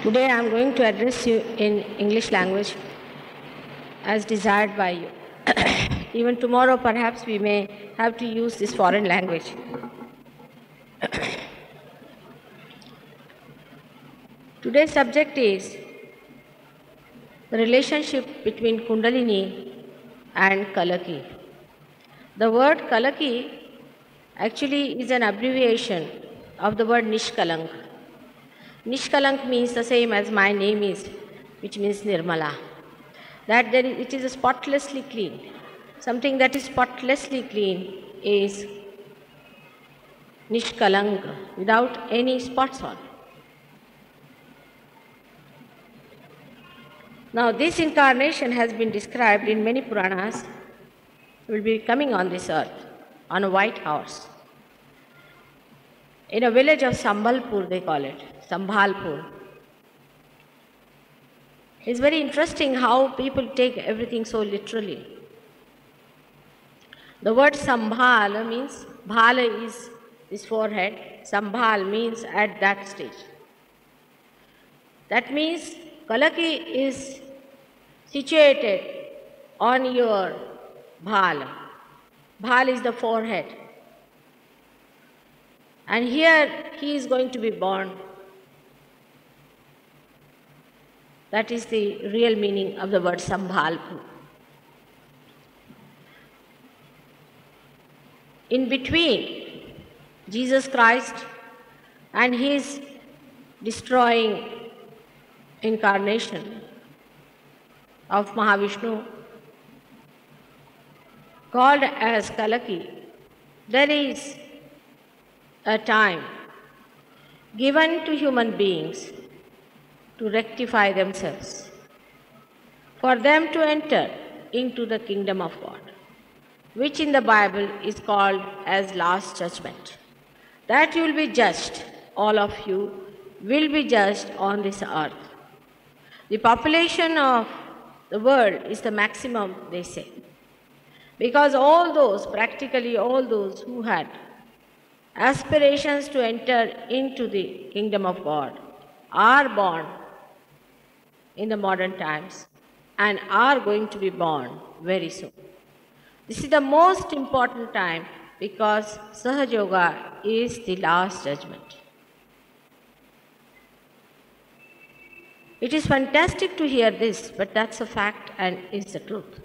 Today I am going to address you in English language as desired by you. Even tomorrow perhaps we may have to use this foreign language. Today's subject is the relationship between Kundalini and Kalaki. The word Kalaki actually is an abbreviation of the word Nishkalank. Nishkalank means the same as my name is, which means Nirmala. It is spotlessly clean. Something that is spotlessly clean is Nishkalank, without any spots on. Now, this incarnation has been described in many Puranas. Will be coming on this earth on a white horse. In a village of Sambhalpur, they call it, Sambhalpur. It's very interesting how people take everything so literally. The word Sambhal means, Bhala is this forehead, Sambhal means at that stage. That means Kalaki is situated on your Bhala. Bhal is the forehead. And here he is going to be born. That is the real meaning of the word Sambhalpur. In between Jesus Christ and his destroying incarnation of Mahavishnu, called as Kalaki, there is a time given to human beings to rectify themselves, for them to enter into the kingdom of God, which in the Bible is called as last judgment. That you will be judged, all of you will be judged on this earth. The population of the world is the maximum, they say, because practically all those who had aspirations to enter into the kingdom of God are born in the modern times and are going to be born very soon. This is the most important time because Sahaja Yoga is the last judgment. It is fantastic to hear this, but that's a fact and is the truth.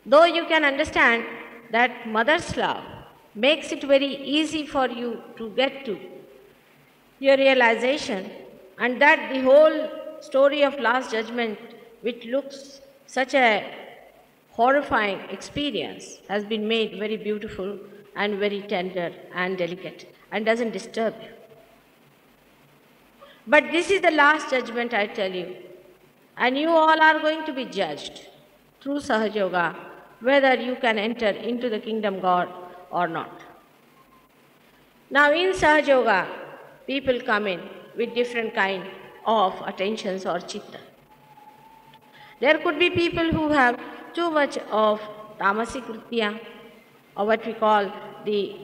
Though you can understand that mother's love makes it very easy for you to get to your realization, and that the whole story of last judgment, which looks such a horrifying experience, has been made very beautiful and very tender and delicate and doesn't disturb you. But this is the last judgment, I tell you, and you all are going to be judged through Sahaja Yoga whether you can enter into the kingdom God or not. Now in Sahaja Yoga, people come in with different kind of attentions or chitta. There could be people who have too much of tamasic kritya, or what we call the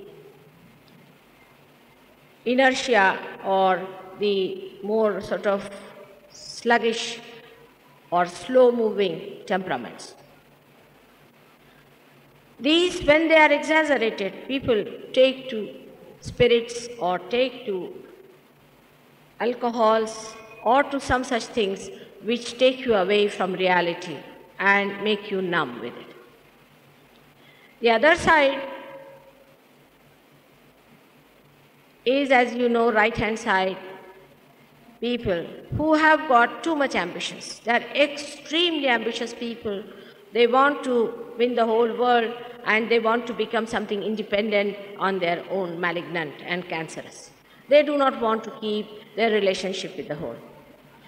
inertia or the more sort of sluggish or slow-moving temperaments. These, when they are exaggerated, people take to spirits or take to alcohols or to some such things which take you away from reality and make you numb with it. The other side is, as you know, right-hand side, people who have got too much ambitions. They are extremely ambitious people. They want to win the whole world and they want to become something independent on their own, malignant and cancerous. They do not want to keep their relationship with the whole.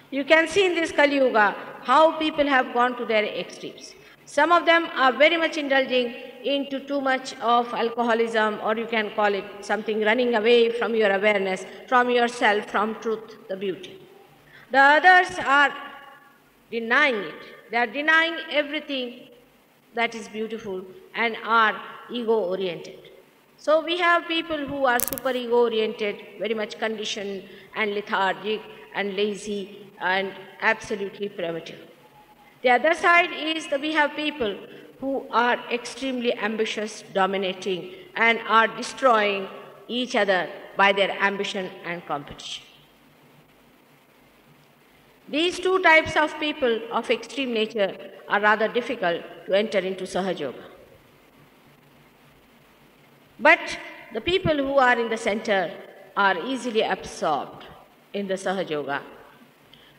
You can see in this Kali Yuga how people have gone to their extremes. Some of them are very much indulging into too much of alcoholism, or you can call it something running away from your awareness, from yourself, from truth, the beauty. The others are denying it. They are denying everything that is beautiful and are ego-oriented. So we have people who are super ego-oriented, very much conditioned and lethargic and lazy and absolutely primitive. The other side is that we have people who are extremely ambitious, dominating, and are destroying each other by their ambition and competition. These two types of people of extreme nature are rather difficult to enter into Sahaja Yoga. But the people who are in the center are easily absorbed in the Sahaja Yoga.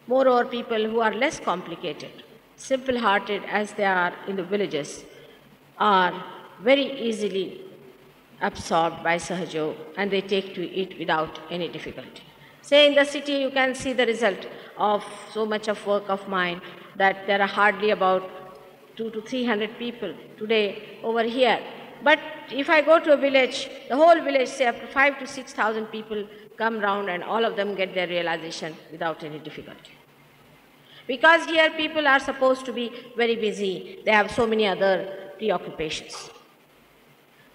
Moreover, people who are less complicated, simple-hearted as they are in the villages, are very easily absorbed by Sahaja Yoga and they take to it without any difficulty. Say in the city you can see the result of so much of work of mine that there are hardly about 200 to 300 people today over here. But if I go to a village, the whole village, say up to 5,000 to 6,000 people come round and all of them get their realization without any difficulty. Because here people are supposed to be very busy, they have so many other preoccupations.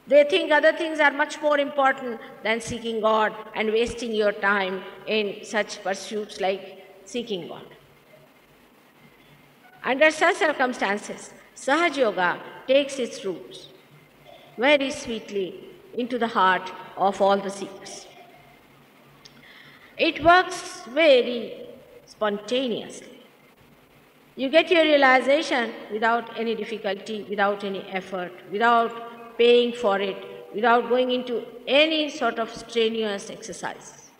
They think other things are much more important than seeking God and wasting your time in such pursuits like seeking God. Under such circumstances, Sahaja Yoga takes its roots very sweetly into the heart of all the seekers. It works very spontaneously. You get your realization without any difficulty, without any effort, without paying for it, without going into any sort of strenuous exercise.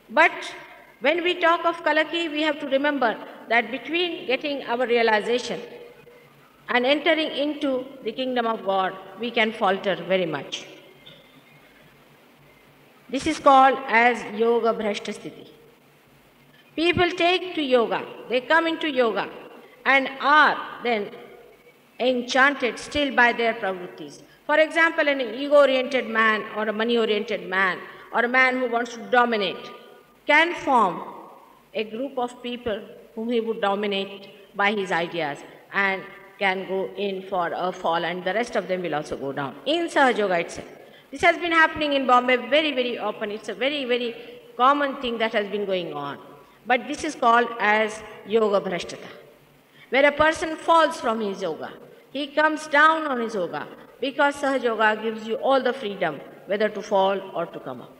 But when we talk of Kalaki, we have to remember that between getting our realization and entering into the kingdom of God, we can falter very much. This is called as Yoga Bhrashta Sthiti. People take to yoga, they come into yoga and are then enchanted still by their pravrittis. For example, an ego-oriented man or a money-oriented man or a man who wants to dominate can form a group of people whom he would dominate by his ideas and can go in for a fall and the rest of them will also go down in Sahaja Yoga itself. This has been happening in Bombay very, very often. It's a very, very common thing that has been going on. But this is called as Yoga Bhrashtata, where a person falls from his yoga. He comes down on his yoga because Sahaja Yoga gives you all the freedom whether to fall or to come up.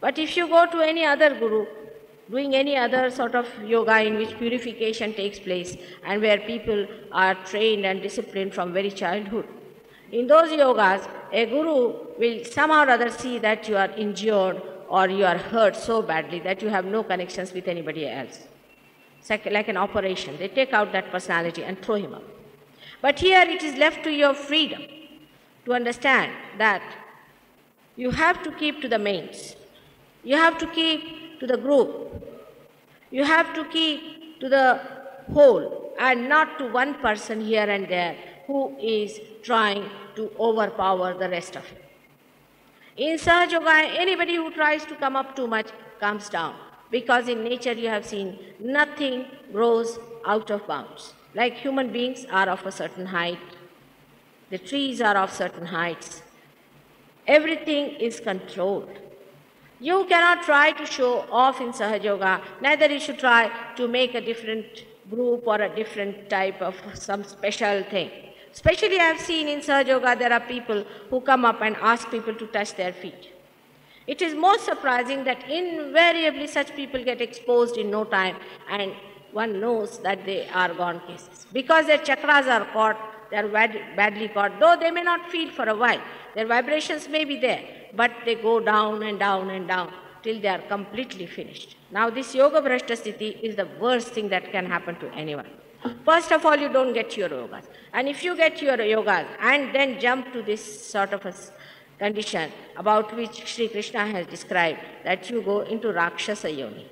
But if you go to any other guru, doing any other sort of yoga in which purification takes place and where people are trained and disciplined from very childhood, in those yogas, a guru will somehow or other see that you are injured or you are hurt so badly that you have no connections with anybody else. It's like an operation. They take out that personality and throw him up. But here it is left to your freedom to understand that you have to keep to the mains. You have to keep to the group. You have to keep to the whole and not to one person here and there who is trying to overpower the rest of it. In Sahaja Yoga, anybody who tries to come up too much comes down because in nature you have seen nothing grows out of bounds. Like human beings are of a certain height, the trees are of certain heights, everything is controlled. You cannot try to show off in Sahaja Yoga, neither you should try to make a different group or a different type of some special thing. Especially I have seen in Sahaja Yoga, there are people who come up and ask people to touch their feet. It is most surprising that invariably such people get exposed in no time and one knows that they are gone cases. Because their chakras are caught, they are badly caught, though they may not feel for a while. Their vibrations may be there, but they go down and down and down till they are completely finished. Now this Yoga Bhrashta Sthiti is the worst thing that can happen to anyone. First of all, you don't get your yogas. And if you get your yogas and then jump to this sort of a condition about which Sri Krishna has described, that you go into Rakshasa Yoni.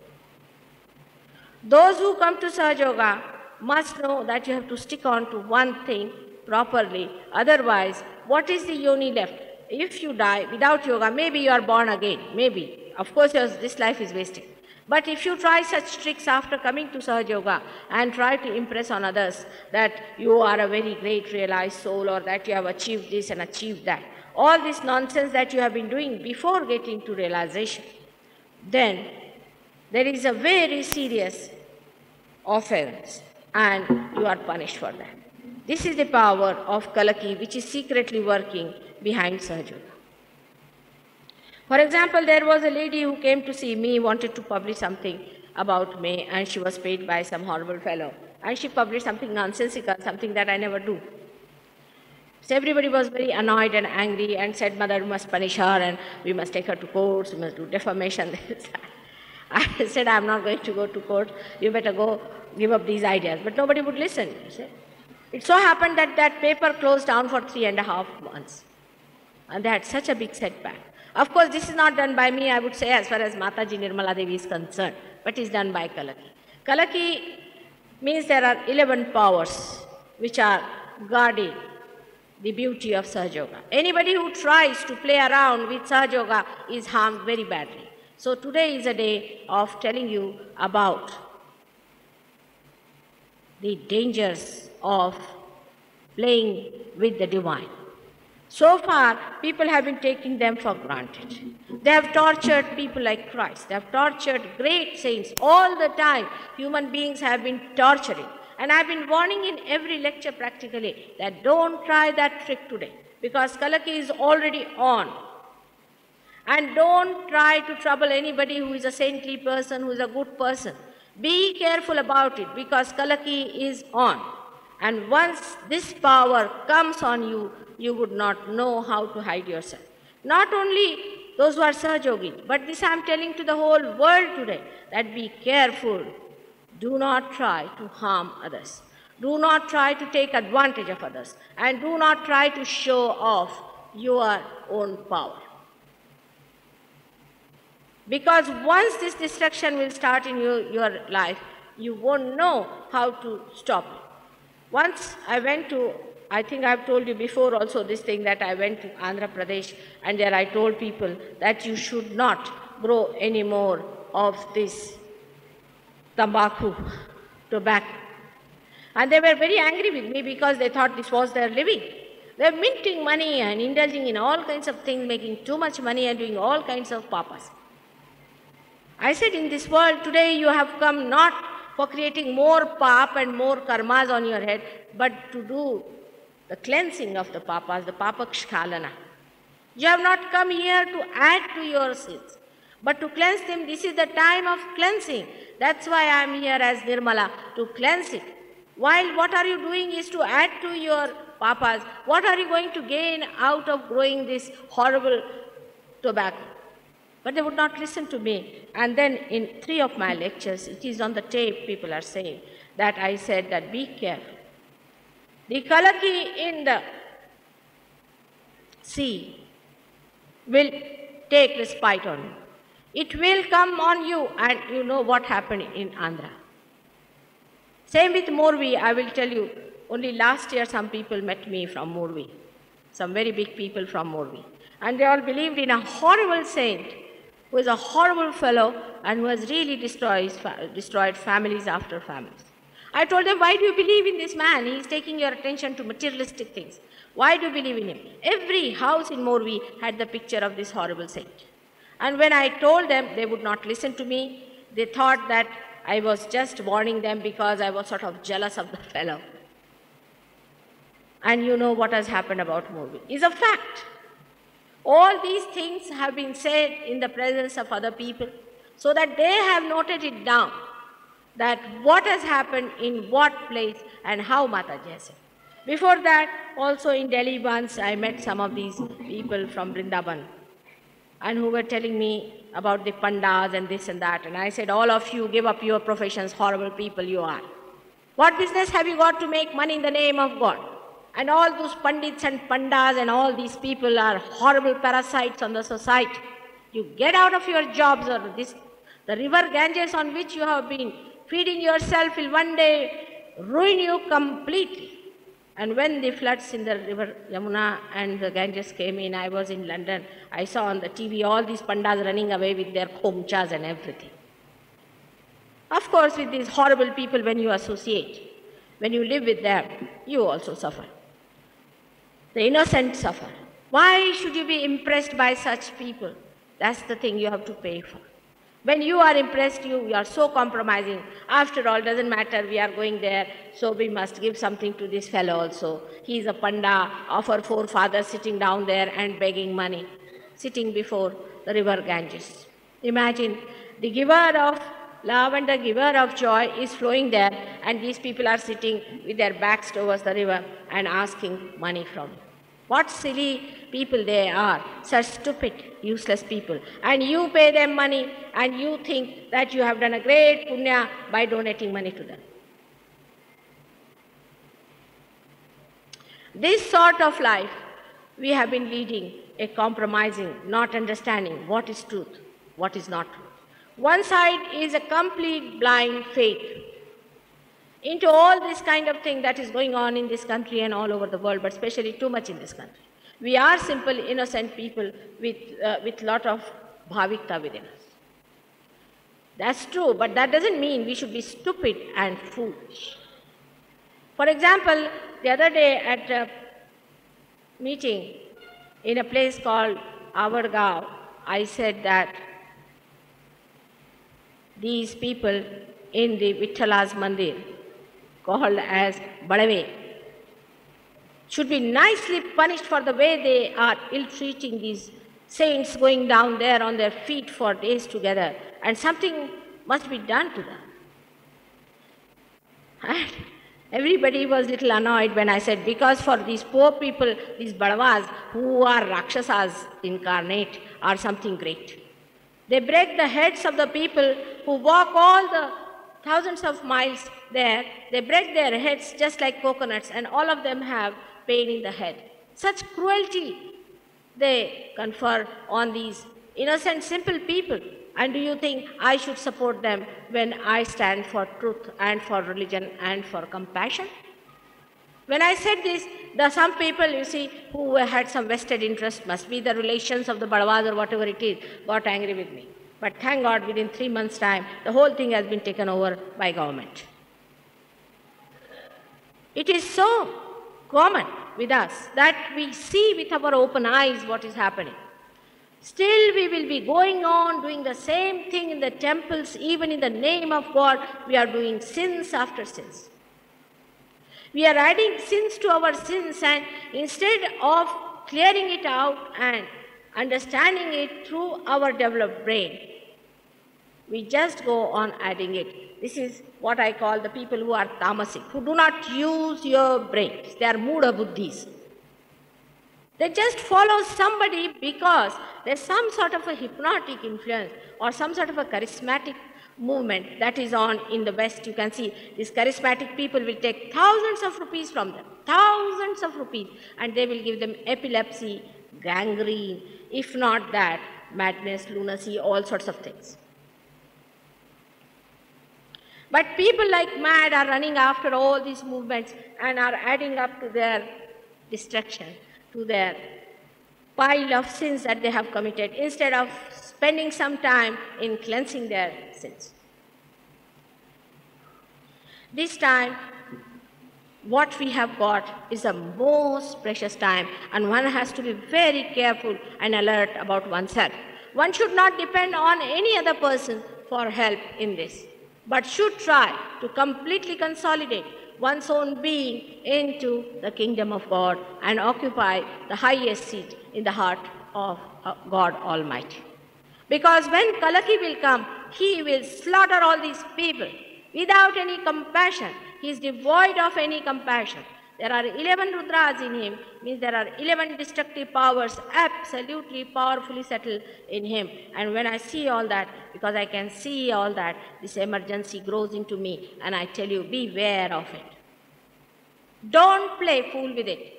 Those who come to Sahaja Yoga must know that you have to stick on to one thing properly. Otherwise, what is the yoni left? If you die without yoga, maybe you are born again, maybe. Of course, this life is wasted. But if you try such tricks after coming to Sahaja Yoga and try to impress on others that you are a very great realized soul or that you have achieved this and achieved that, all this nonsense that you have been doing before getting to realization, then there is a very serious offense and you are punished for that. This is the power of Kalaki which is secretly working behind Sahaja Yoga. For example, there was a lady who came to see me, wanted to publish something about me, and she was paid by some horrible fellow. And she published something nonsensical, something that I never do. So everybody was very annoyed and angry and said, Mother, we must punish her and we must take her to courts, we must do defamation. I said, I'm not going to go to court, you better go give up these ideas. But nobody would listen. It so happened that that paper closed down for 3.5 months. And they had such a big setback. Of course, this is not done by me, I would say, as far as Mataji Nirmala Devi is concerned, but is done by Kalaki. Kalaki means there are 11 powers which are guarding the beauty of Sahaja Yoga. Anybody who tries to play around with Sahaja Yoga is harmed very badly. So today is a day of telling you about the dangers of playing with the divine. So far, people have been taking them for granted. They have tortured people like Christ. They have tortured great saints all the time. Human beings have been torturing. And I've been warning in every lecture practically that don't try that trick today because Kalaki is already on. And don't try to trouble anybody who is a saintly person, who is a good person. Be careful about it because Kalaki is on. And once this power comes on you, you would not know how to hide yourself. Not only those who are Sahaja Yogis, but this I am telling to the whole world today, that be careful. Do not try to harm others. Do not try to take advantage of others. And do not try to show off your own power. Because once this destruction will start in your life, you won't know how to stop it. Once I went to, I think I've told you before also this thing, that I went to Andhra Pradesh and there I told people that you should not grow any more of this tobacco. And they were very angry with me because they thought this was their living. They're minting money and indulging in all kinds of things, making too much money and doing all kinds of papas. I said, in this world today you have come not for creating more pap and more karmas on your head, but to do the cleansing of the papas, the papakshalana. You have not come here to add to your sins, but to cleanse them. This is the time of cleansing. That's why I am here as Nirmala, to cleanse it. While what are you doing is to add to your papas. What are you going to gain out of growing this horrible tobacco? But they would not listen to me. And then in 3 of my lectures, it is on the tape, people are saying, that I said that be careful. The Kalaki in the sea will take respite on you. It will come on you, and you know what happened in Andhra. Same with Morvi, I will tell you. Only last year some people met me from Morvi, some very big people from Morvi. And they all believed in a horrible saint who is a horrible fellow and who has really destroyed families after families. I told them, why do you believe in this man? He is taking your attention to materialistic things. Why do you believe in him? Every house in Morvi had the picture of this horrible saint. And when I told them, they would not listen to me. They thought that I was just warning them because I was sort of jealous of the fellow. And you know what has happened about Morvi. It's a fact. All these things have been said in the presence of other people so that they have noted it down, that what has happened in what place and how Mataji has said. Before that, also in Delhi once, I met some of these people from Vrindavan and who were telling me about the pandas and this and that. And I said, all of you give up your professions, horrible people you are. What business have you got to make money in the name of God? And all those pandits and pandas and all these people are horrible parasites on the society. You get out of your jobs, or the river Ganges on which you have been feeding yourself will one day ruin you completely. And when the floods in the river Yamuna and the Ganges came in, I was in London, I saw on the TV all these pandas running away with their khomchas and everything. course, with these horrible people, when you associate, when you live with them, you also suffer. The innocent suffer. Why should you be impressed by such people? That's the thing you have to pay for. When you are impressed, you are so compromising. After all, doesn't matter, we are going there, so we must give something to this fellow also. He is a panda of our forefathers sitting down there and begging money, sitting before the river Ganges. Imagine, the giver of love and the giver of joy is flowing there, and these people are sitting with their backs towards the river and asking money from you. What silly people they are, such stupid, useless people. And you pay them money and you think that you have done a great punya by donating money to them. This sort of life we have been leading, a compromising, not understanding what is truth, what is not truth. One side is a complete blind faith into all this kind of thing that is going on in this country and all over the world, but especially too much in this country. We are simple, innocent people with lot of bhavikta within us. That's true, but that doesn't mean we should be stupid and foolish. For example, the other day at a meeting in a place called Avargaon, I said that these people in the Vitthala's Mandir, called as Badave, should be nicely punished for the way they are ill-treating these saints going down there on their feet for days together, and something must be done to them. And everybody was a little annoyed when I said, because for these poor people, these Badavas, who are Rakshasas incarnate, are something great. They break the heads of the people who walk all the thousands of miles there. They break their heads just like coconuts, and all of them have pain in the head. Such cruelty they confer on these innocent, simple people. And do you think I should support them when I stand for truth and for religion and for compassion? When I said this, some people, you see, who had some vested interest, must be the relations of the Badavas or whatever it is, got angry with me. But thank God, within 3 months' time, the whole thing has been taken over by government. It is so common with us that we see with our open eyes what is happening. Still, we will be going on doing the same thing in the temples, even in the name of God. We are doing sins after sins. We are adding sins to our sins, and instead of clearing it out and understanding it through our developed brain, we just go on adding it. This is what I call the people who are tamasic, who do not use your brains. They are muda buddhis. They just follow somebody because there's some sort of a hypnotic influence or some sort of a charismatic movement that is on in the West. You can see these charismatic people will take thousands of rupees from them, thousands of rupees, and they will give them epilepsy, gangrene, if not that, madness, lunacy, all sorts of things. But people like mad are running after all these movements and are adding up to their destruction, to their pile of sins that they have committed, instead of spending some time in cleansing their sins. This time, what we have got is the most precious time, and one has to be very careful and alert about oneself. One should not depend on any other person for help in this, but should try to completely consolidate one's own being into the kingdom of God and occupy the highest seat in the heart of God Almighty. Because when Kalaki will come, he will slaughter all these people without any compassion. He is devoid of any compassion. There are 11 Rudras in him, means there are 11 destructive powers absolutely powerfully settled in him. And when I see all that, because I can see all that, this emergency grows into me, and I tell you, beware of it. Don't play fool with it.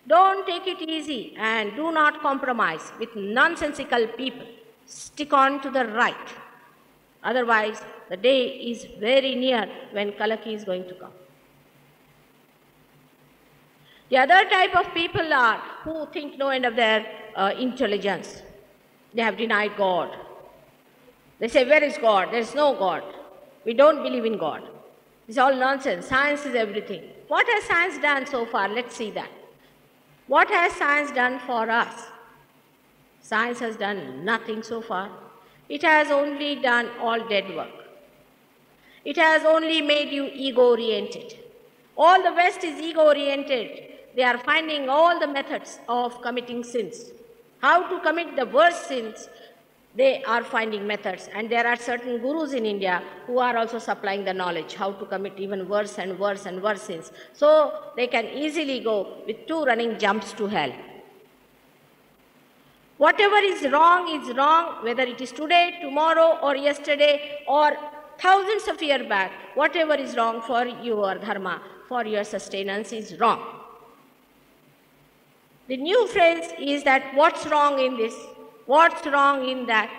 Don't take it easy, and do not compromise with nonsensical people. Stick on to the right. Otherwise, the day is very near when Kalaki is going to come. The other type of people are who think no end of their intelligence. They have denied God. They say, where is God? There is no God. We don't believe in God. It's all nonsense. Science is everything. What has science done so far? Let's see that. What has science done for us? Science has done nothing so far. It has only done all dead work. It has only made you ego-oriented. All the West is ego-oriented. They are finding all the methods of committing sins. How to commit the worst sins, they are finding methods. And there are certain gurus in India who are also supplying the knowledge how to commit even worse and worse and worse sins. So they can easily go with 2 running jumps to hell. Whatever is wrong, whether it is today, tomorrow, or yesterday, or thousands of years back. Whatever is wrong for your dharma, for your sustenance is wrong. The new phrase is that what's wrong in this? What's wrong in that?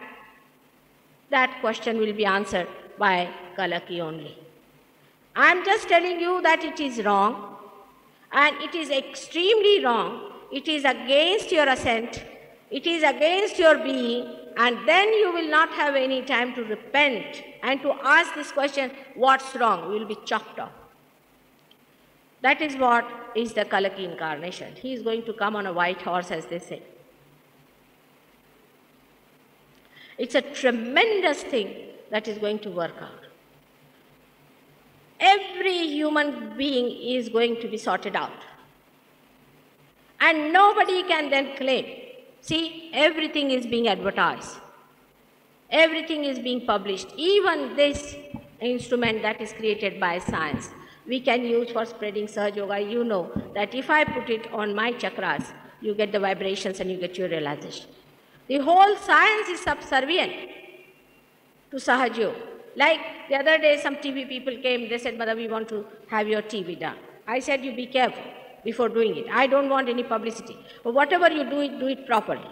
That question will be answered by Kalaki only. I am just telling you that it is wrong, and it is extremely wrong. It is against your assent. It is against your being, and then you will not have any time to repent and to ask this question, what's wrong? You will be chopped off. That is what is the Kalaki incarnation. He is going to come on a white horse, as they say. It's a tremendous thing that is going to work out. Every human being is going to be sorted out. And nobody can then claim. See, everything is being advertised. Everything is being published. Even this instrument that is created by science, we can use for spreading Sahaja Yoga. You know that if I put it on my chakras, you get the vibrations and you get your realization. The whole science is subservient to Sahaja Yoga. Like the other day, some TV people came, they said, Mother, we want to have your TV done. I said, you be careful before doing it. I don't want any publicity. But whatever you do it properly.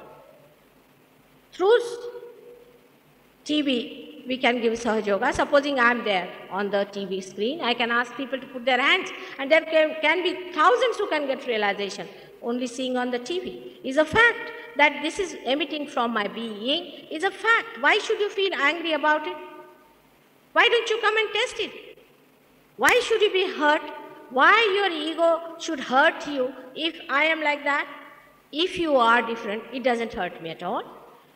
Through TV, we can give Sahaja Yoga. Supposing I am there on the TV screen, I can ask people to put their hands, and there can be thousands who can get realization. Only seeing on the TV is a fact. That this is emitting from my being is a fact. Why should you feel angry about it? Why don't you come and test it? Why should you be hurt? Why your ego should hurt you if I am like that? If you are different, it doesn't hurt me at all.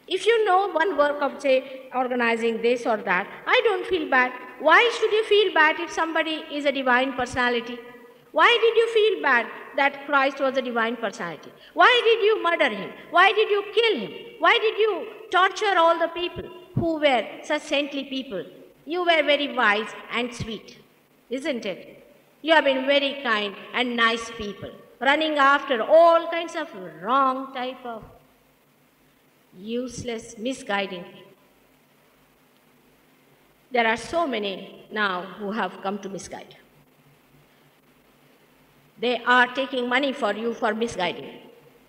If you know one work of, say, organizing this or that, I don't feel bad. Why should you feel bad if somebody is a divine personality? Why did you feel bad that Christ was a divine personality? Why did you murder him? Why did you kill him? Why did you torture all the people who were such saintly people? You were very wise and sweet, isn't it? You have been very kind and nice people, running after all kinds of wrong type of useless, misguiding people. There are so many now who have come to misguide. They are taking money for you for misguiding.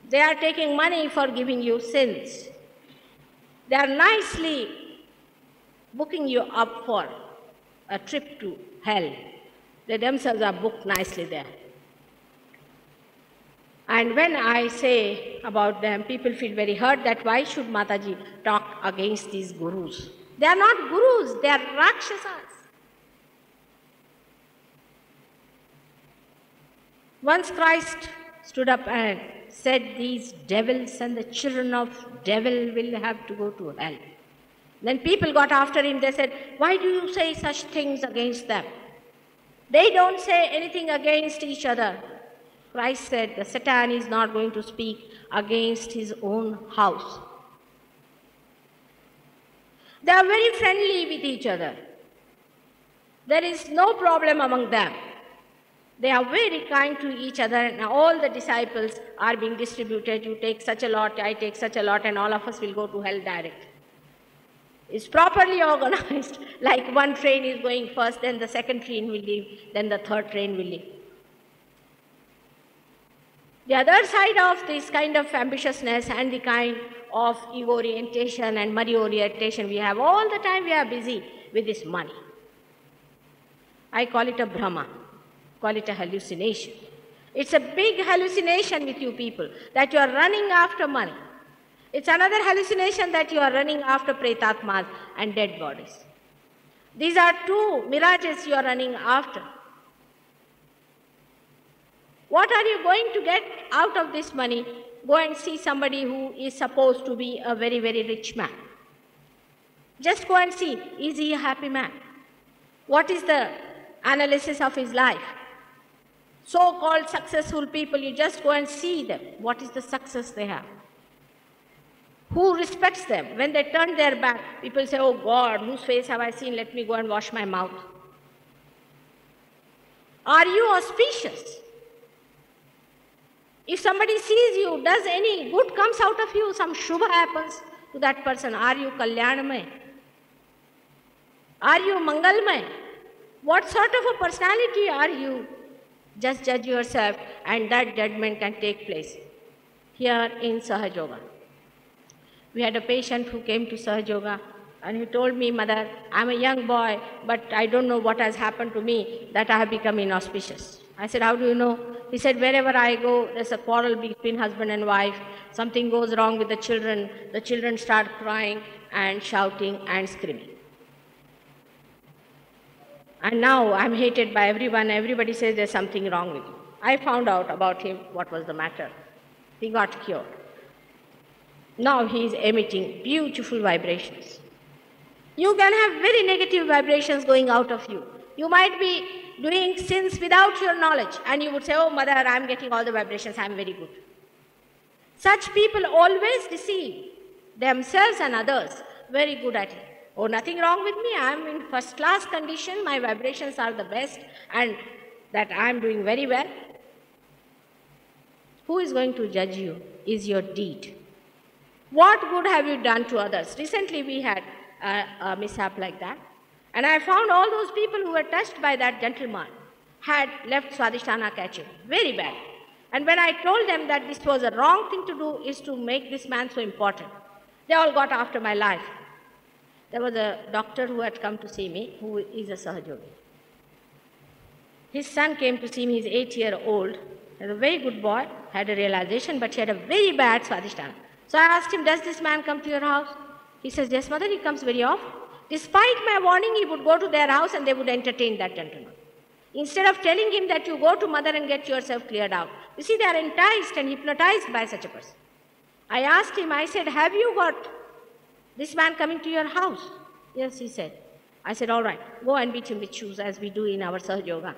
They are taking money for giving you sins. They are nicely booking you up for a trip to hell. They themselves are booked nicely there. And when I say about them, people feel very hurt that why should Mataji talk against these gurus? They are not gurus, they are Rakshasas. Once Christ stood up and said, these devils and the children of devil will have to go to hell. Then people got after him, they said, why do you say such things against them? They don't say anything against each other. Christ said, the Satan is not going to speak against his own house. They are very friendly with each other. There is no problem among them. They are very kind to each other, and all the disciples are being distributed. You take such a lot, I take such a lot, and all of us will go to hell direct. It's properly organized, like one train is going first, then the second train will leave, then the third train will leave. The other side of this kind of ambitiousness and the kind of ego orientation and money orientation we have all the time, we are busy with this money. I call it a Brahma. Call it a hallucination. It's a big hallucination with you people that you are running after money. It's another hallucination that you are running after pretatmas and dead bodies. These are two mirages you are running after. What are you going to get out of this money? Go and see somebody who is supposed to be a very, very rich man. Just go and see, is he a happy man? What is the analysis of his life? So-called successful people, you just go and see them. What is the success they have? Who respects them? When they turn their back, people say, oh God, whose face have I seen? Let me go and wash my mouth. Are you auspicious? If somebody sees you, does any good comes out of you, some shubha happens to that person, are you kalyanmay? Are you mangalmay? What sort of a personality are you? Just judge yourself, and that judgment can take place. Here in Sahaja Yoga, we had a patient who came to Sahaja Yoga, and he told me, Mother, I'm a young boy, but I don't know what has happened to me, that I have become inauspicious. I said, how do you know? He said, wherever I go, there's a quarrel between husband and wife. Something goes wrong with the children start crying and shouting and screaming. And now I'm hated by everyone. Everybody says there's something wrong with you. I found out about him what was the matter. He got cured. Now he is emitting beautiful vibrations. You can have very negative vibrations going out of you. You might be doing sins without your knowledge, and you would say, oh Mother, I'm getting all the vibrations, I'm very good. Such people always deceive themselves and others. Very good at it. Oh, nothing wrong with me, I'm in first class condition, my vibrations are the best, and that I'm doing very well. Who is going to judge you is your deed. What good have you done to others? Recently we had a mishap like that. And I found all those people who were touched by that gentleman had left Swadhisthana catching. Very bad. And when I told them that this was a wrong thing to do, is to make this man so important, they all got after my life. There was a doctor who had come to see me, who is a Sahaja Yogi. His son came to see me, he's 8-year-old. He was a very good boy, had a realization, but he had a very bad Swadhisthana. So I asked him, does this man come to your house? He says, yes, Mother, he comes very often. Despite my warning, he would go to their house and they would entertain that gentleman. Instead of telling him that you go to Mother and get yourself cleared out. You see, they are enticed and hypnotized by such a person. I asked him, I said, have you got this man coming to your house? Yes, he said. I said, all right, go and beat him with shoes as we do in our Sahaja Yoga.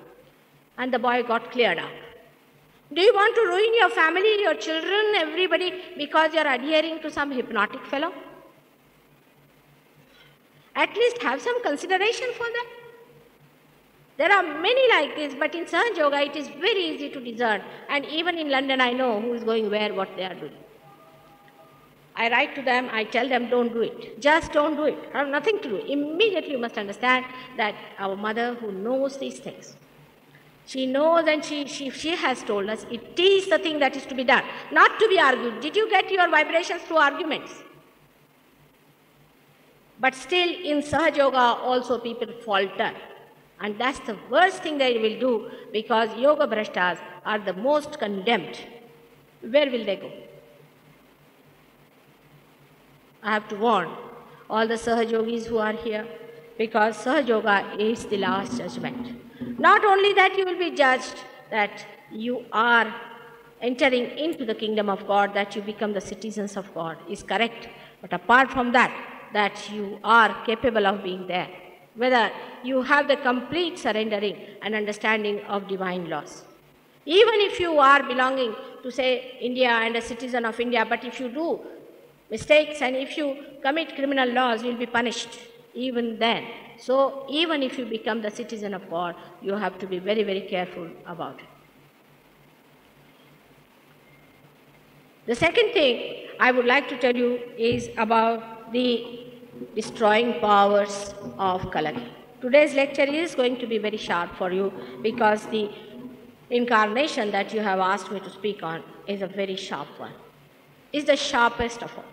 And the boy got cleared out. Do you want to ruin your family, your children, everybody, because you are adhering to some hypnotic fellow? At least have some consideration for them. There are many like this, but in Sahaja Yoga it is very easy to discern. And even in London I know who is going where, what they are doing. I write to them, I tell them, don't do it. Just don't do it. I have nothing to do. Immediately you must understand that our mother who knows these things, she knows, and she has told us it is the thing that is to be done, not to be argued. Did you get your vibrations through arguments? But still in Sahaja Yoga also people falter. And that's the worst thing they will do, because yoga bhrashtas are the most condemned. Where will they go? I have to warn all the Sahaja Yogis who are here, because Sahaja Yoga is the last judgment. Not only that you will be judged, that you are entering into the kingdom of God, that you become the citizens of God is correct. But apart from that, that you are capable of being there, whether you have the complete surrendering and understanding of divine laws. Even if you are belonging to, say, India and a citizen of India, but if you do mistakes and if you commit criminal laws, you will be punished even then. So even if you become the citizen of God, you have to be very, very careful about it. The second thing I would like to tell you is about the destroying powers of Kalaki. Today's lecture is going to be very sharp for you, because the incarnation that you have asked me to speak on is a very sharp one. It's the sharpest of all.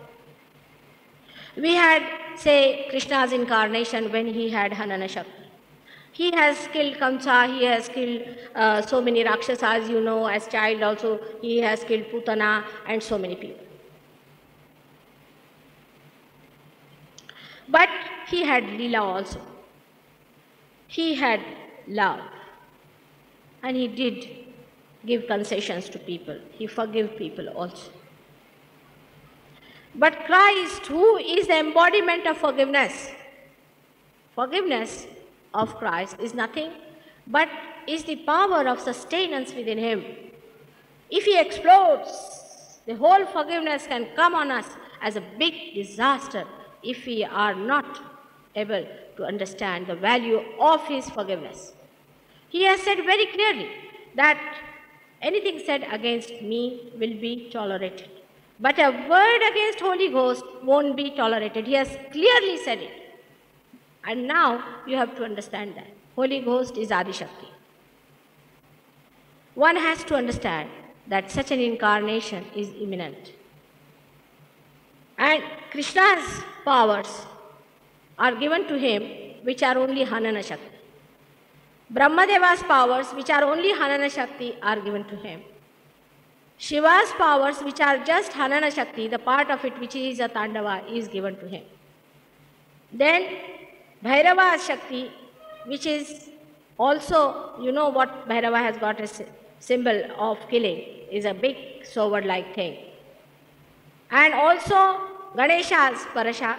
We had, say, Krishna's incarnation when he had Hanana Shakti. He has killed Kamsa, he has killed so many Rakshasas, you know, as child also he has killed Putana and so many people. But he had Leela also. He had love, and he did give concessions to people. He forgave people also. But Christ, who is the embodiment of forgiveness of Christ is nothing but is the power of sustenance within him. If he explodes, the whole forgiveness can come on us as a big disaster if we are not able to understand the value of his forgiveness. He has said very clearly that anything said against me will be tolerated, but a word against Holy Ghost won't be tolerated. He has clearly said it. And now you have to understand that Holy Ghost is Adi Shakti. One has to understand that such an incarnation is imminent. And Krishna's powers are given to him which are only Hanana Shakti. Brahmadeva's powers which are only Hanana Shakti are given to him. Shiva's powers which are just Hanana Shakti, the part of it which is a Tandava, is given to him. Then Bhairava's Shakti, which is also, you know what Bhairava has got a symbol of killing, is a big sword-like thing. And also Ganesha's Parasha,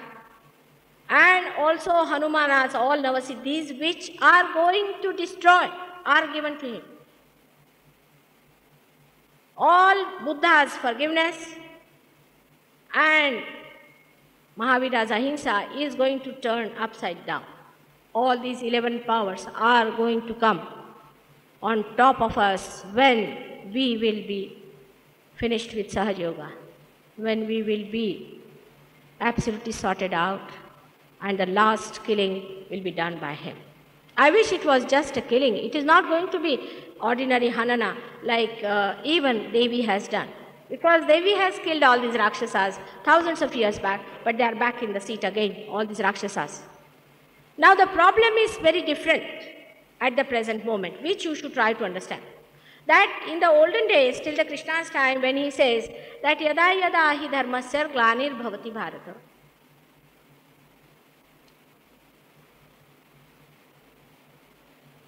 and also Hanumana's all Navasiddhis which are going to destroy are given to him. All Buddha's forgiveness and Mahavira's Ahimsa is going to turn upside down. All these 11 powers are going to come on top of us when we will be finished with Sahaja Yoga, when we will be absolutely sorted out and the last killing will be done by him. I wish it was just a killing. It is not going to be ordinary Hanana like even Devi has done. Because Devi has killed all these Rakshasas thousands of years back, but they are back in the seat again, all these Rakshasas. Now the problem is very different at the present moment, which you should try to understand. That in the olden days, till the Krishna's time, when he says that yada yada hi dharmasya glanir bhavati bharata.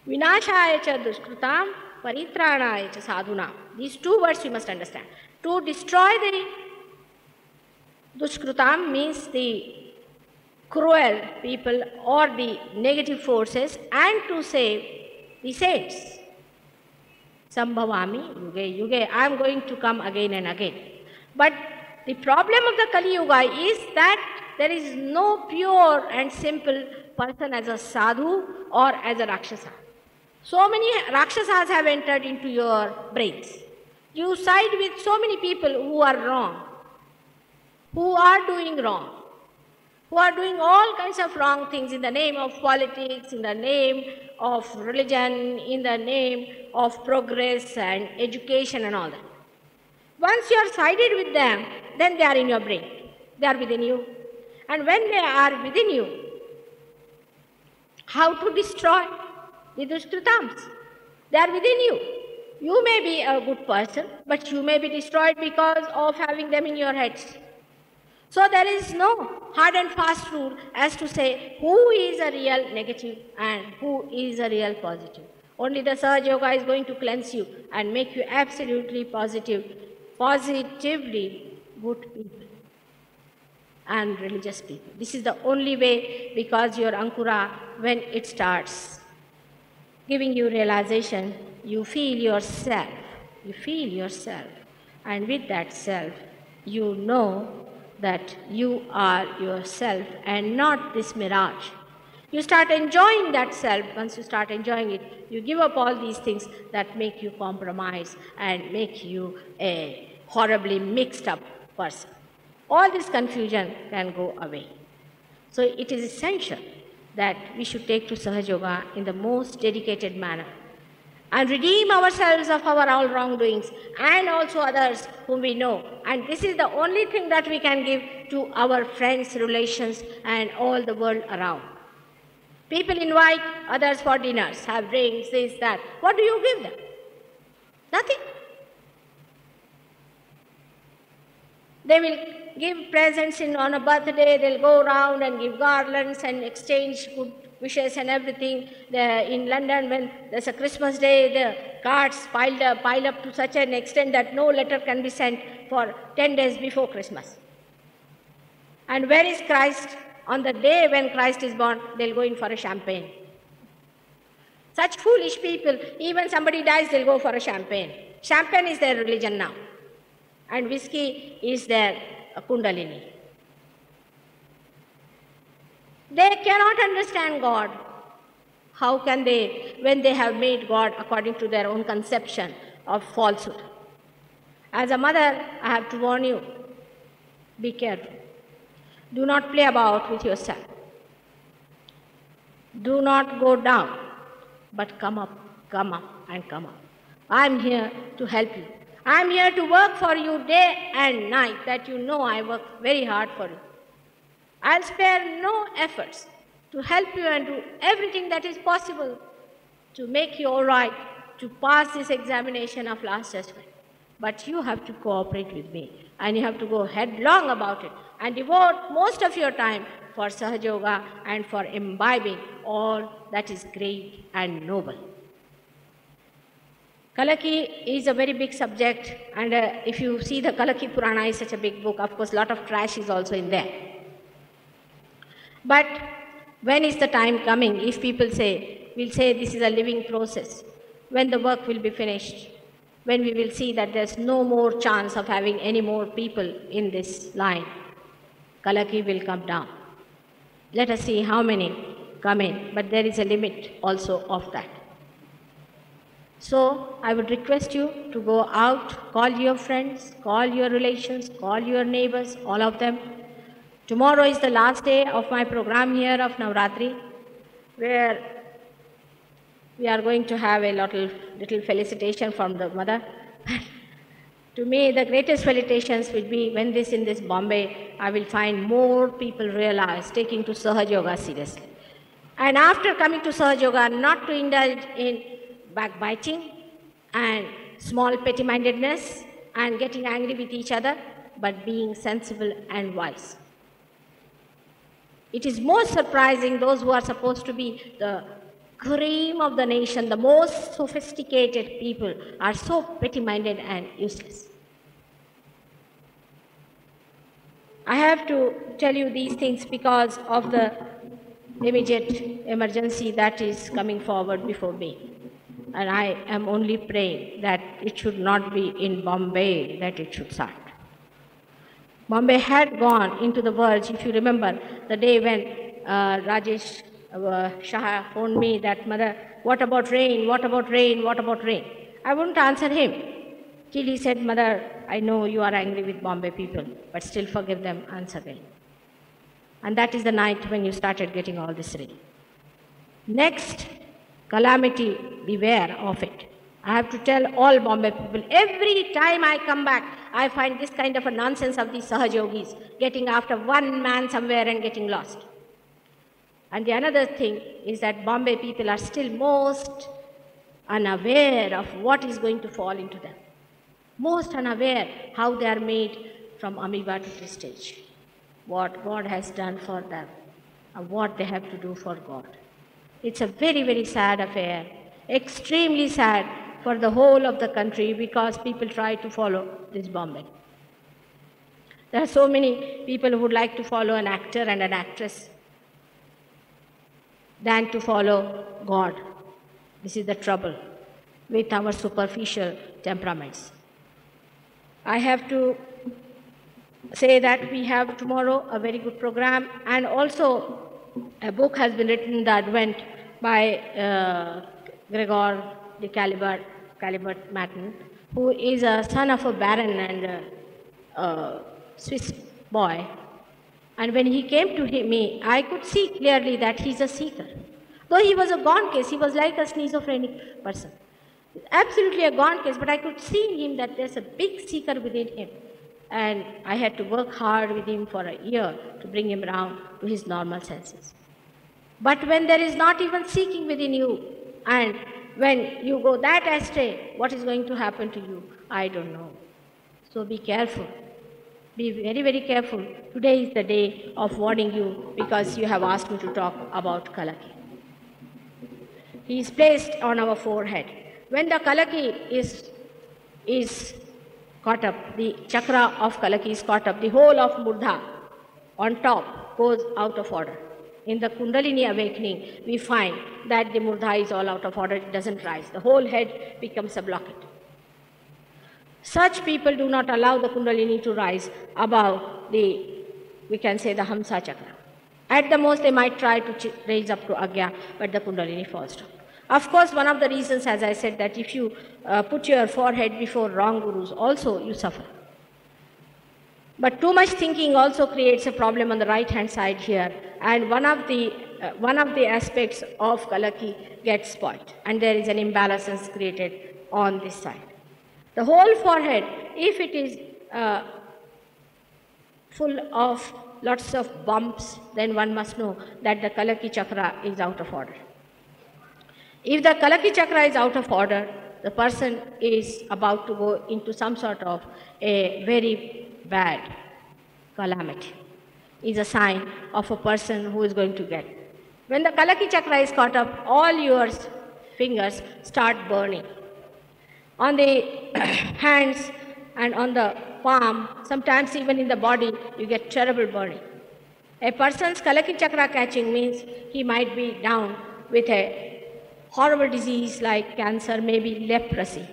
Vinashaya cha dushkrutam paritranaya cha sadhunam. These two words you must understand. To destroy the dushkrutam means the cruel people or the negative forces, and to save the saints. Sambhavami yuge yuge. I am going to come again and again. But the problem of the Kali Yuga is that there is no pure and simple person as a sadhu or as a Rakshasa. So many Rakshasas have entered into your brains. You side with so many people who are wrong, who are doing wrong, who are doing all kinds of wrong things in the name of politics, in the name of religion, in the name of progress and education and all that. Once you are sided with them, then they are in your brain. They are within you. And when they are within you, how to destroy the Dushkritams? They are within you. You may be a good person, but you may be destroyed because of having them in your heads. So there is no hard and fast rule as to say who is a real negative and who is a real positive. Only the Sahaja Yoga is going to cleanse you and make you absolutely positively good people and religious people. This is the only way, because your Ankura, when it starts giving you realization, you feel yourself, and with that self, you know that you are yourself and not this mirage. You start enjoying that self. Once you start enjoying it, you give up all these things that make you compromise and make you a horribly mixed up person. All this confusion can go away. So it is essential that we should take to Sahaja Yoga in the most dedicated manner and redeem ourselves of our all wrongdoings and also others whom we know. And this is the only thing that we can give to our friends, relations, and all the world around. People invite others for dinners, have drinks, this, that. What do you give them? Nothing. They will give presents on a birthday, they'll go around and give garlands and exchange good wishes and everything. In London, when there's a Christmas day, the cards pile up to such an extent that no letter can be sent for 10 days before Christmas. And where is Christ? On the day when Christ is born, they'll go in for a champagne. Such foolish people, even somebody dies, they'll go for a champagne. Champagne is their religion now. And whiskey is their kundalini. They cannot understand God. How can they, when they have made God according to their own conception of falsehood? As a mother, I have to warn you, be careful. Do not play about with yourself. Do not go down, but come up, and come up. I am here to help you. I am here to work for you day and night, that you know I work very hard for you. I'll spare no efforts to help you and do everything that is possible to make you all right, to pass this examination of last judgment. But you have to cooperate with me, and you have to go headlong about it and devote most of your time for Sahaja Yoga and for imbibing all that is great and noble. Kalaki is a very big subject, and if you see the Kalaki Purana is such a big book, of course a lot of trash is also in there. But when is the time coming? If people say, we'll say this is a living process, when the work will be finished, when we will see that there's no more chance of having any more people in this line, Kalaki will come down. Let us see how many come in, but there is a limit also of that. So I would request you to go out, call your friends, call your relations, call your neighbors, all of them. Tomorrow is the last day of my program here of Navratri, where we are going to have a little felicitation from the mother. To me, the greatest felicitations will be when in this Bombay, I will find more people realize taking to Sahaja Yoga seriously. And after coming to Sahaja Yoga, not to indulge in backbiting and small petty-mindedness and getting angry with each other, but being sensible and wise. It is most surprising those who are supposed to be the cream of the nation, the most sophisticated people, are so petty-minded and useless. I have to tell you these things because of the immediate emergency that is coming forward before me. And I am only praying that it should not be in Bombay that it should start. Bombay had gone into the verge, if you remember, the day when Rajesh Shah phoned me that, Mother, what about rain, what about rain, what about rain? I wouldn't answer him till he said, Mother, I know you are angry with Bombay people, but still forgive them, answer them. And that is the night when you started getting all this rain. Next calamity, beware of it. I have to tell all Bombay people, every time I come back, I find this kind of a nonsense of these Sahaja Yogis, getting after one man somewhere and getting lost. And the another thing is that Bombay people are still most unaware of what is going to fall into them. Most unaware how they are made from amoeba to prestige. What God has done for them and what they have to do for God. It's a very, very sad affair, extremely sad for the whole of the country because people try to follow this Bombay. There are so many people who would like to follow an actor and an actress than to follow God. This is the trouble with our superficial temperaments. I have to say that we have tomorrow a very good program, and also a book has been written, The Advent, by Gregor de Calibert-Matten, who is a son of a baron and a Swiss boy. And when he came to me, I could see clearly that he's a seeker. Though he was a gone case, he was like a schizophrenic person. Absolutely a gone case, but I could see in him that there's a big seeker within him. And I had to work hard with him for a year to bring him around to his normal senses. But when there is not even seeking within you, and when you go that astray, what is going to happen to you? I don't know. So be careful. Be very, very careful. Today is the day of warning you because you have asked me to talk about Kalaki. he is placed on our forehead. When the Kalaki is caught up, the chakra of Kalaki is caught up, the whole of Murdha on top goes out of order. In the Kundalini awakening, we find that the Murdha is all out of order, it doesn't rise. The whole head becomes a blockade. Such people do not allow the Kundalini to rise above the, we can say, the Hamsa chakra. At the most, they might try to raise up to Agya, but the Kundalini falls down. Of course, one of the reasons, as I said, that if you put your forehead before wrong gurus, also you suffer. But too much thinking also creates a problem on the right-hand side here, and one of the aspects of Kalaki gets spoiled, and there is an imbalance created on this side. The whole forehead, if it is full of lots of bumps, then one must know that the Kalaki chakra is out of order. If the Kalaki chakra is out of order, the person is about to go into some sort of a very bad calamity. Is a sign of a person who is going to get. When the Kalaki chakra is caught up, all your fingers start burning. On the hands and on the palm, sometimes even in the body, you get terrible burning. A person's Kalaki chakra catching means he might be down with a horrible disease like cancer, maybe leprosy,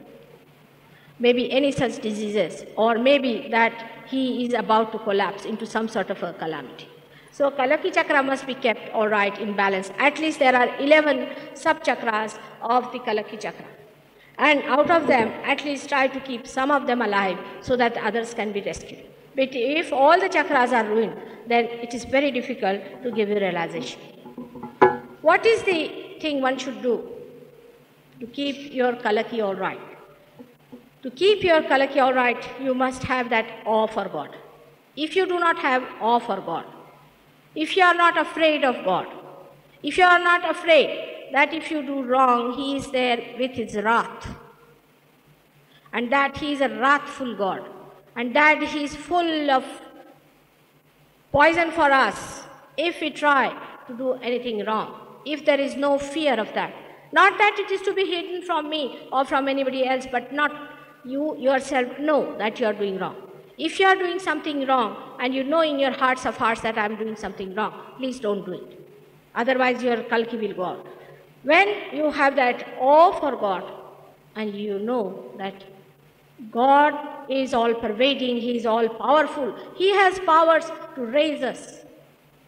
maybe any such diseases, or maybe that he is about to collapse into some sort of a calamity. So Kalaki chakra must be kept all right in balance. At least there are 11 sub-chakras of the Kalaki chakra. And out of them, at least try to keep some of them alive so that others can be rescued. But if all the chakras are ruined, then it is very difficult to give you realization. What is the thing one should do to keep your Kalaki all right? To keep your Kalaki all right, you must have that awe for God. If you do not have awe for God, if you are not afraid of God, if you are not afraid that if you do wrong, He is there with His wrath, and that He is a wrathful God, and that He is full of poison for us if we try to do anything wrong, if there is no fear of that. Not that it is to be hidden from me or from anybody else, but not you yourself know that you are doing wrong. If you are doing something wrong and you know in your hearts of hearts that I am doing something wrong, please don't do it. Otherwise your Kalki will go out. When you have that awe for God and you know that God is all pervading, He is all powerful, He has powers to raise us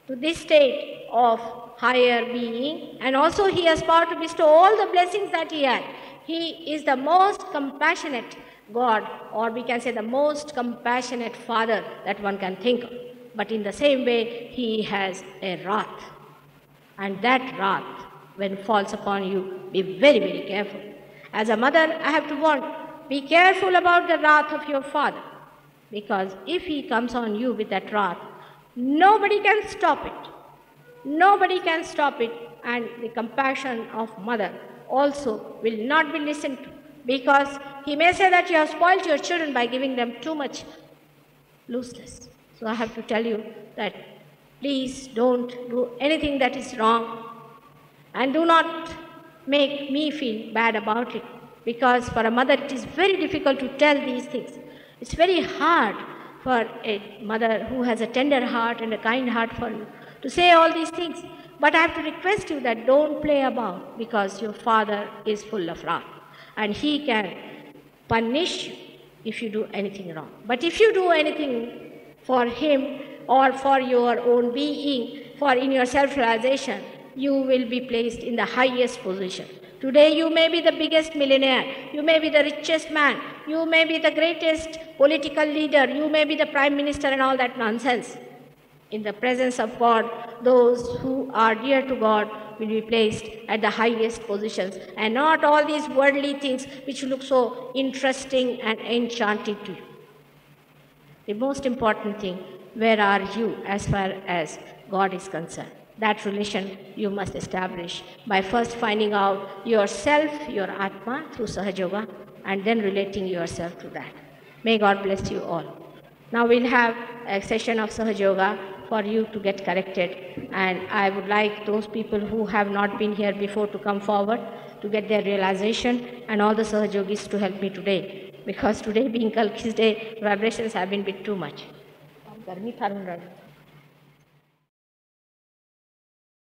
to this state of higher being, and also He has power to bestow all the blessings that He has. He is the most compassionate God, or we can say the most compassionate Father that one can think of. But in the same way, He has a wrath. And that wrath, when falls upon you, be very, very careful. As a mother, I have to warn, be careful about the wrath of your father. Because if he comes on you with that wrath, nobody can stop it. Nobody can stop it. And the compassion of mother also will not be listened to. Because he may say that you have spoiled your children by giving them too much looseness. So I have to tell you that please don't do anything that is wrong. And do not make me feel bad about it. Because for a mother it is very difficult to tell these things. It's very hard for a mother who has a tender heart and a kind heart for you to say all these things. But I have to request you that don't play about, because your father is full of wrath. And he can punish you if you do anything wrong. But if you do anything for him or for your own being, for in your self-realization, you will be placed in the highest position. Today you may be the biggest millionaire, you may be the richest man, you may be the greatest political leader, you may be the prime minister and all that nonsense. In the presence of God, those who are dear to God will be placed at the highest positions, and not all these worldly things which look so interesting and enchanting to you. The most important thing, where are you as far as God is concerned? That relation you must establish by first finding out yourself, your Atma, through Sahaja Yoga, and then relating yourself to that. May God bless you all. Now we'll have a session of Sahaja Yoga for you to get corrected. And I would like those people who have not been here before to come forward to get their realization, and all the Sahajogis to help me today. Because today being Kalki's day, vibrations have been a bit too much.